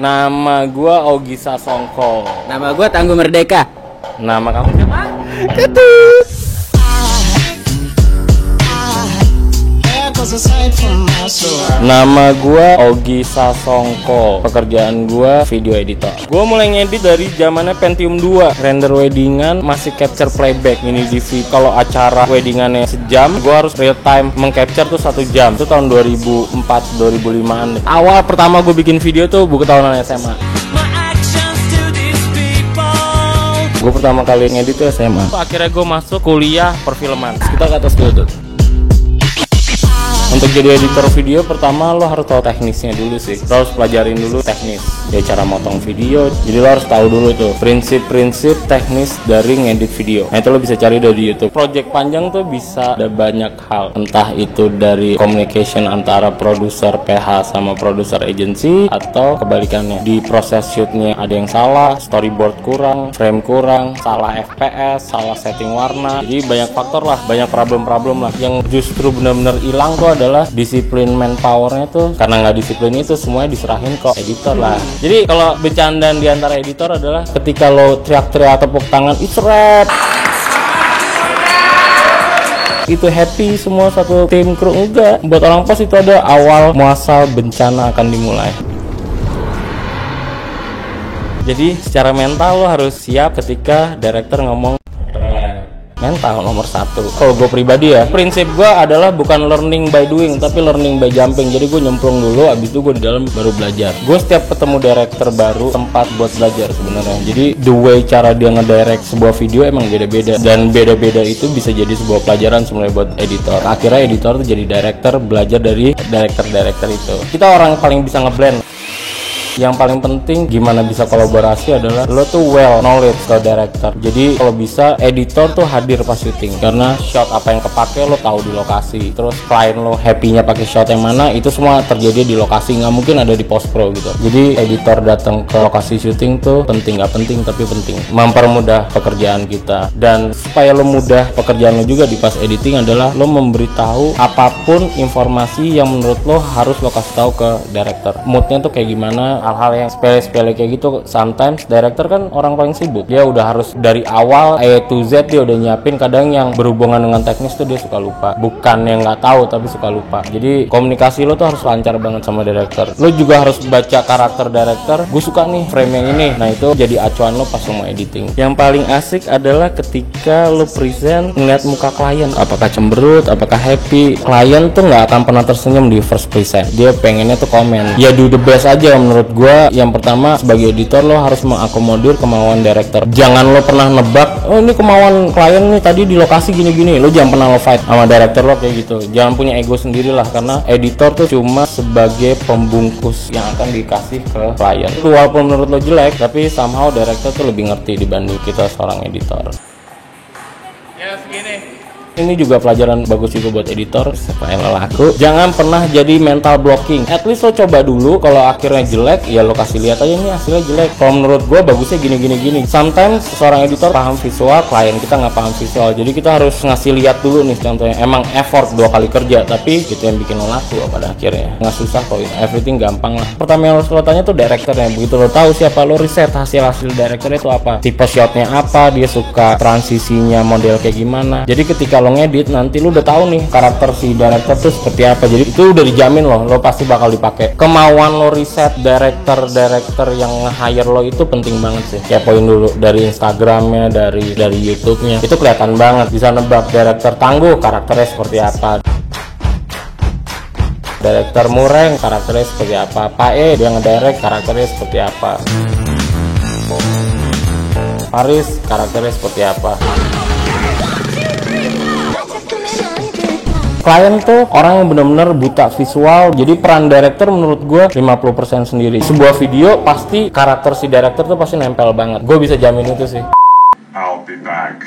Nama gua Ogi Sasongko. Nama gua Tangguh Merdeka. Nama kamu siapa? Ketut. Nama gua Ogi Sasongko. Pekerjaan gua video editor. Gua mulai ngedit dari zamannya Pentium 2. Render weddingan masih capture playback mini DV. Kalau acara weddingannya sejam, gua harus real time mengcapture tuh 1 jam. Itu tahun 2004 2005-an. Awal pertama gua bikin video tuh buku tahunan SMA. Gue pertama kali ngedit tuh SMA. Akhirnya gue masuk kuliah perfilman. Kita ke atas dulu tuh. Untuk jadi editor video pertama lo harus tahu teknisnya dulu sih. Lo harus pelajarin dulu teknis ya, cara motong video. Jadi lo harus tahu dulu tuh prinsip-prinsip teknis dari ngedit video. Nah itu lo bisa cari dari YouTube. Project panjang tuh bisa ada banyak hal. Entah itu dari communication antara produser PH sama produser agency, atau kebalikannya. Di proses shootnya ada yang salah, storyboard kurang, frame kurang, salah FPS, salah setting warna. Jadi banyak faktor lah, banyak problem-problem lah. Yang justru benar-benar hilang tuh adalah disiplin manpowernya tuh. Karena nggak disiplin itu semuanya diserahin ke editor lah. Jadi kalau bercandaan di antara editor adalah ketika lo teriak-teriak tepuk tangan it's rap, itu happy semua satu tim kru. Enggak, buat orang pos itu ada awal muasal bencana akan dimulai. Jadi secara mental lo harus siap ketika director ngomong. Mental nomor 1. Kalau gue pribadi ya, prinsip gue adalah bukan learning by doing, tapi learning by jumping. Jadi gue nyemplung dulu, abis itu gue di dalam baru belajar. Gue setiap ketemu director baru tempat buat belajar sebenarnya. Jadi the way cara dia ngedirect sebuah video emang beda-beda, dan beda-beda itu bisa jadi sebuah pelajaran sebenarnya buat editor. Akhirnya editor tuh jadi director, belajar dari director itu. Kita orang paling bisa ngeblend. Yang paling penting gimana bisa kolaborasi adalah lo tuh well knowledge ke director. Jadi kalau bisa editor tuh hadir pas syuting, karena shot apa yang kepake lo tahu di lokasi. Terus klien lo happy-nya pakai shot yang mana, itu semua terjadi di lokasi, nggak mungkin ada di post pro gitu. Jadi editor datang ke lokasi syuting tuh penting, nggak penting tapi penting, mempermudah pekerjaan kita. Dan supaya lo mudah pekerjaan lo juga di pas editing adalah lo memberitahu apapun informasi yang menurut lo harus lo kasih tahu ke director. Moodnya tuh kayak gimana, hal-hal yang sepele-sepele kayak gitu. Sometimes director kan orang paling sibuk, dia udah harus dari awal A to Z dia udah nyiapin. Kadang yang berhubungan dengan teknis tuh dia suka lupa, bukan yang nggak tahu tapi suka lupa. Jadi komunikasi lo tuh harus lancar banget sama director. Lo juga harus baca karakter director, gue suka nih frame yang ini, nah itu jadi acuan lo pas mau editing. Yang paling asik adalah ketika lo present ngeliat muka klien, apakah cemberut, apakah happy. Klien tuh nggak akan pernah tersenyum di first present, dia pengennya tuh komen. Ya do the best aja menurut gue. Yang pertama sebagai editor lo harus mengakomodir kemauan director. Jangan lo pernah nebak, oh ini kemauan klien nih tadi di lokasi gini-gini. Lo jangan pernah lo fight sama director lo kayak gitu. Jangan punya ego sendiri lah, karena editor tuh cuma sebagai pembungkus yang akan dikasih ke klien. Walaupun menurut lo jelek, tapi somehow director tuh lebih ngerti dibanding kita seorang editor. Ya segini. Ini juga pelajaran bagus juga buat editor supaya lo laku. Jangan pernah jadi mental blocking. At least lo coba dulu. Kalau akhirnya jelek, ya lo kasih lihat aja nih hasilnya jelek. Kalau menurut gue bagusnya gini. Sometimes seorang editor paham visual, klien kita nggak paham visual. Jadi kita harus ngasih lihat dulu nih contohnya. Emang effort 2 kali kerja, tapi itu yang bikin lo laku pada akhirnya. Nggak susah kok, everything gampang lah. Pertama yang harus lo tanya tuh directornya. Begitu lo tahu siapa, lo riset hasil directornya itu apa, tipe shotnya apa, dia suka transisinya model kayak gimana. Jadi ketika lo ngedit nanti lu udah tahu nih karakter si director tuh seperti apa. Jadi itu udah dijamin lo pasti bakal dipakai. Kemauan lo riset director yang nge-hire lo itu penting banget sih. Kepoin dulu dari Instagramnya, dari YouTube-nya, itu kelihatan banget. Bisa nebak director Tangguh karakternya seperti apa, director Mureng karakternya seperti apa, Pak E dia ngedirect karakternya seperti apa, Paris karakternya seperti apa. Klien tuh orang yang benar-benar buta visual. Jadi peran director menurut gue 50% sendiri. Sebuah video pasti karakter si director tuh pasti nempel banget. Gue bisa jamin itu sih. I'll be back.